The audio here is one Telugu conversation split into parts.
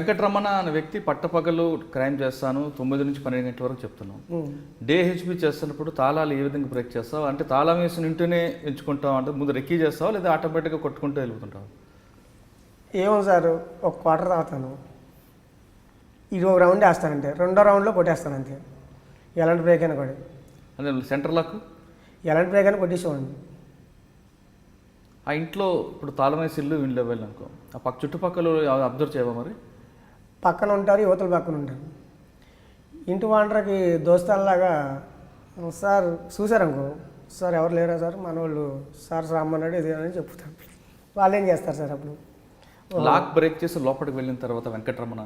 వెంకటరమణ అనే వ్యక్తి పట్టపగలు క్రైమ్ చేస్తాను 9 నుంచి 12 గంటల వరకు చెప్తున్నాం. డే హెచ్బి చేస్తున్నప్పుడు తాళాలు ఏ విధంగా బ్రేక్ చేస్తావు? అంటే తాళం వేసిన ఇంటూనే ఎంచుకుంటావు, అంటే ముందు రెక్కీ చేస్తావా లేదా ఆటోమేటిక్గా కొట్టుకుంటూ వెళ్ళిపోతుంటావు? ఏమో సార్, ఒక క్వార్టర్ తాగుతాను, ఇది ఒక రౌండ్ వేస్తానంటే రెండో రౌండ్లో కొట్టేస్తాను అంతే. ఎలాంటి బ్రేక్ అయినా కూడా, అంటే సెంటర్ లాక్ ఎలాంటి బ్రేక్ అయినా కొట్టేసేవాడిని. ఆ ఇంట్లో ఇప్పుడు తాళం వేసి ఇల్లు వీళ్ళు వెళ్ళనుకో, ఆ చుట్టుపక్కల అబ్జర్వ్ చేయవా? మరి పక్కన ఉంటారు, యువతల పక్కన ఉంటారు. ఇంటి వాండర్కి దోస్తాల్లాగా సార్ చూసారనుకో, సార్ ఎవరు లేరా సార్, మన వాళ్ళు సార్ రమ్మన్నాడు ఇది అని చెప్తారు. వాళ్ళు ఏం చేస్తారు సార్ అప్పుడు? లాక్ బ్రేక్ చేసి లోపలికి వెళ్ళిన తర్వాత వెంకటరమణ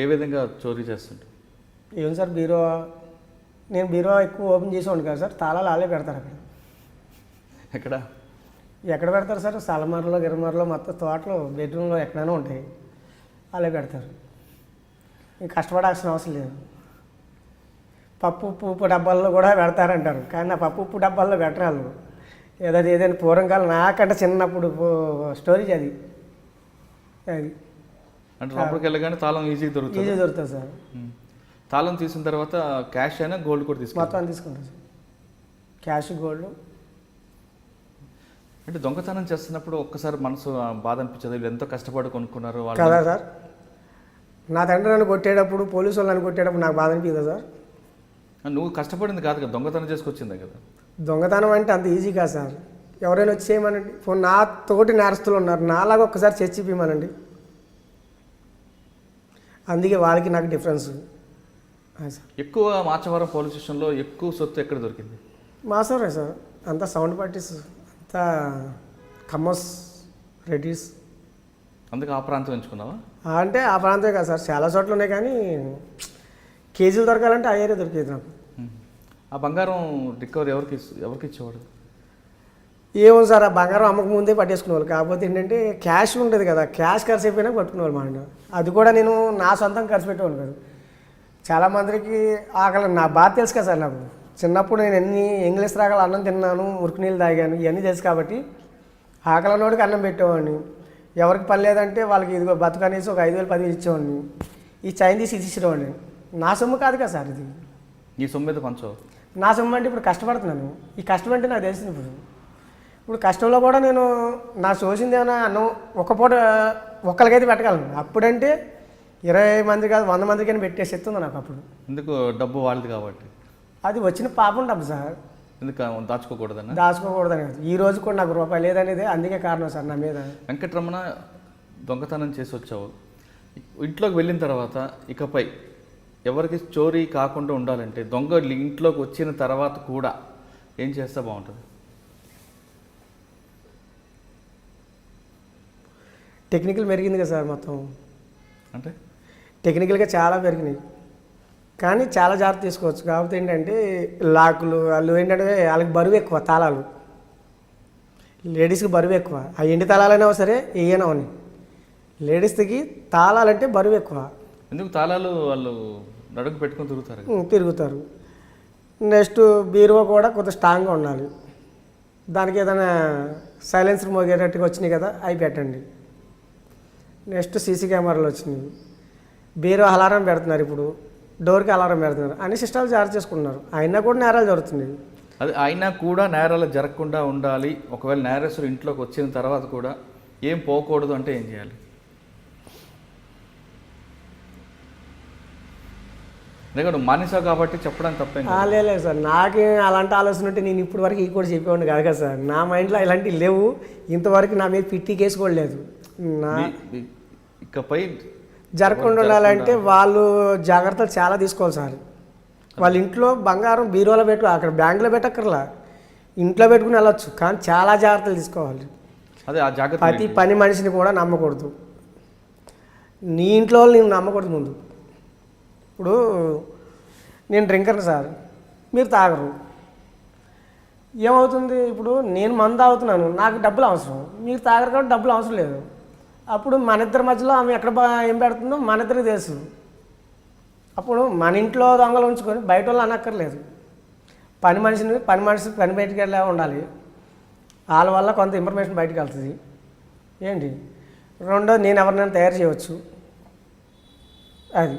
ఏ విధంగా చోరీ చేస్తుంటారు? ఏం సార్ బీరో, నేను బీరో ఎక్కువ ఓపెన్ చేసేవాడిని కదా సార్, తాళాలు వాళ్ళే పెడతారు అక్కడ. ఎక్కడ పెడతారు సార్? సలమార్లో గిరమార్లో మొత్తం తోటలో బెడ్రూమ్లో ఎక్కడైనా ఉంటాయి, వాళ్ళే పెడతారు. ఇంక కష్టపడాల్సిన అవసరం లేదు. పప్పు ఉప్పు డబ్బాల్లో కూడా పెడతారంటారు, కానీ నా పప్పు ఉప్పు డబ్బాల్లో పెట్టరాలు. ఏదైనా పూర్వకాలం నాకంటే చిన్నప్పుడు స్టోరీజ్ అది అంటే లోపలికి వెళ్ళగానే తాళం ఈజీ దొరుకుతుంది సార్. తాళం తీసిన తర్వాత క్యాష్ అయినా గోల్డ్ కూడా మొత్తం తీసుకుంటాను సార్, క్యాష్ గోల్డ్. అంటే దొంగతనం చేస్తున్నప్పుడు ఒక్కసారి మనసు బాధ అనిపించదు, వీళ్ళు ఎంతో కష్టపడి కొనుక్కున్నారు కదా సార్. నా తండ్రి నన్ను కొట్టేటప్పుడు, పోలీసు వాళ్ళు నన్ను కొట్టేటప్పుడు నాకు బాధ అనిపించదా సార్? నువ్వు కష్టపడింది కాదు కదా, దొంగతనం చేసుకొచ్చిందే కదా. దొంగతనం అంటే అంత ఈజీ కాదు సార్. ఎవరైనా వచ్చి చేయమనండి, నా తోటి నేరస్తులు ఉన్నారు, నాలాగా ఒక్కసారి చర్చిపోయమనండి. అందుకే వాళ్ళకి నాకు డిఫరెన్స్. ఎక్కువ మాచవరం పోలీస్ స్టేషన్లో ఎక్కువ సొత్తు ఎక్కడ దొరికింది? మాసవరే సార్, అంతా సౌండ్ పార్టీస్, అంతా కమ్మస్, రెడ్డిస్. అందుకే ఆ ప్రాంతం ఎంచుకున్నావా? అంటే ఆ ప్రాంతమే కాదు సార్, చాలా చోట్ల ఉన్నాయి, కానీ కేజీలు దొరకాలంటే ఆ ఏరియా దొరికేది నాకు. ఆ బంగారం రికవరీ ఎవరికి ఇచ్చేవాడు? ఏమో సార్, ఆ బంగారం అమ్మక ముందే పట్టేసుకునేవాళ్ళు. కాకపోతే ఏంటంటే క్యాష్ ఉండేది కదా, క్యాష్ ఖర్చు అయిపోయినా పట్టుకునేవాళ్ళు మాట. అది కూడా నేను నా సొంతం ఖర్చు పెట్టేవాళ్ళు కాదు. చాలామందికి ఆకలి, నా బాధ తెలుసు కదా సార్. నాకు చిన్నప్పుడు నేను ఎన్ని ఇంగ్లీష్ రాగల అన్నం తిన్నాను, మురికి నీళ్ళు తాగాను, ఇవన్నీ తెలుసు కాబట్టి ఆకలినోడికి అన్నం పెట్టేవాడిని. ఎవరికి పని లేదంటే వాళ్ళకి ఇదిగో బతుకనేసి ఒక 5,000 10,000 ఇచ్చేవాడిని. ఈ చైన్ తీసి ఇచ్చేవాడిని. నా సొమ్ము కాదు కదా సార్ ఇది. నీ సొమ్ము మీద పంచవు. నా సొమ్ము అంటే ఇప్పుడు కష్టపడుతున్నాను, ఈ కష్టం అంటే నాకు తెలిసింది. ఇప్పుడు కష్టంలో కూడా నేను నా చూసింది ఏమైనా అన్నం ఒక్క పూట ఒక్కరికైతే పెట్టగలను. అప్పుడంటే 20 మంది కాదు 100 మందికైనా పెట్టేసి ఎత్తుంది నాకు అప్పుడు. ఎందుకు? డబ్బు వాళ్ళది కాబట్టి. అది వచ్చిన పాపం డబ్బు సార్, ఎందుకు దాచుకోకూడదని కాదు. ఈ రోజు కూడా నాకు రూపాయి లేదనేది అందుకే కారణం సార్ నా మీద. వెంకటరమణ దొంగతనం చేసి వచ్చావు, ఇంట్లోకి వెళ్ళిన తర్వాత ఇకపై ఎవరికి చోరీ కాకుండా ఉండాలంటే దొంగ ఇంట్లోకి వచ్చిన తర్వాత కూడా ఏం చేస్తే బాగుంటుంది? టెక్నికల్ పెరిగింది కదా సార్, మొత్తం అంటే టెక్నికల్గా చాలా పెరిగినాయి, కానీ చాలా జాగ్రత్త తీసుకోవచ్చు. కాకపోతే ఏంటంటే లాకులు, వాళ్ళు ఏంటంటే వాళ్ళకి బరువు ఎక్కువ, తాళాలు లేడీస్కి బరువు ఎక్కువ. ఆ ఎండి తాళాలైనా సరే వేయనవని, లేడీస్కి తాళాలంటే బరువు ఎక్కువ. ఎందుకు? తాళాలు వాళ్ళు నడుగు పెట్టుకొని తిరుగుతారు. నెక్స్ట్ బీరువా కూడా కొంత స్ట్రాంగ్గా ఉండాలి. దానికి ఏదైనా సైలెన్సర్ మోగేటట్టుగా వచ్చినాయి కదా, అవి పెట్టండి. నెక్స్ట్ సీసీ కెమెరాలు వచ్చినాయి, బీరువా అలారం పెడుతున్నారు, ఇప్పుడు డోర్కి అలారం పెడుతున్నారు, అన్ని సిస్టాలు జాగ్రత్త చేసుకుంటున్నారు. అయినా కూడా నేరాలు జరుగుతున్నాయి. అది అయినా కూడా నేరాలు జరగకుండా ఉండాలి. ఒకవేళ నేరస్తులు ఇంట్లోకి వచ్చిన తర్వాత కూడా ఏం పోకూడదు అంటే ఏం చేయాలి? ఎందుకంటే మానేసావు కాబట్టి చెప్పడానికి తప్పేం లేదు సార్. నాకే అలాంటి ఆలోచన ఉంటే నేను ఇప్పుడు వరకు ఈ కూడా చెప్పేవాడిని కాదు కదా సార్. నా మైండ్లో ఇలాంటివి లేవు. ఇంతవరకు నా మీద పిట్టి కేసు కూడా లేదు. ఇకపై జరగకుండా ఉండాలంటే వాళ్ళు జాగ్రత్తలు చాలా తీసుకోవాలి సార్. వాళ్ళ ఇంట్లో బంగారం బీరువాలో పెట్టు, అక్కడ బ్యాంకులో పెట్టక్కర్లా, ఇంట్లో పెట్టుకుని వెళ్ళొచ్చు, కానీ చాలా జాగ్రత్తలు తీసుకోవాలి. అదే ఆ జాగ్రత్త. ప్రతి పని మనిషిని కూడా నమ్మకూడదు. నీ ఇంట్లో నేను నమ్మకూడదు ముందు. ఇప్పుడు నేను డ్రింకర్ని సార్, మీరు తాగరు, ఏమవుతుంది? ఇప్పుడు నేను మందు తాగుతున్నాను, నాకు డబ్బులు అవసరం, మీరు తాగరు కాబట్టి డబ్బులు అవసరం లేదు. అప్పుడు మన ఇద్దరి మధ్యలో ఆమె ఎక్కడ ఏం పెడుతుందో మన ఇద్దరికి తెలుసు. అప్పుడు మన ఇంట్లో దొంగలు ఉంచుకొని బయట వాళ్ళు అనక్కర్లేదు. పని మనిషి పని బయటికి వెళ్ళే ఉండాలి. వాళ్ళ వల్ల కొంత ఇన్ఫర్మేషన్ బయటకు వెళ్తుంది. ఏంటి రెండో, నేను ఎవరినైనా తయారు చేయవచ్చు. అది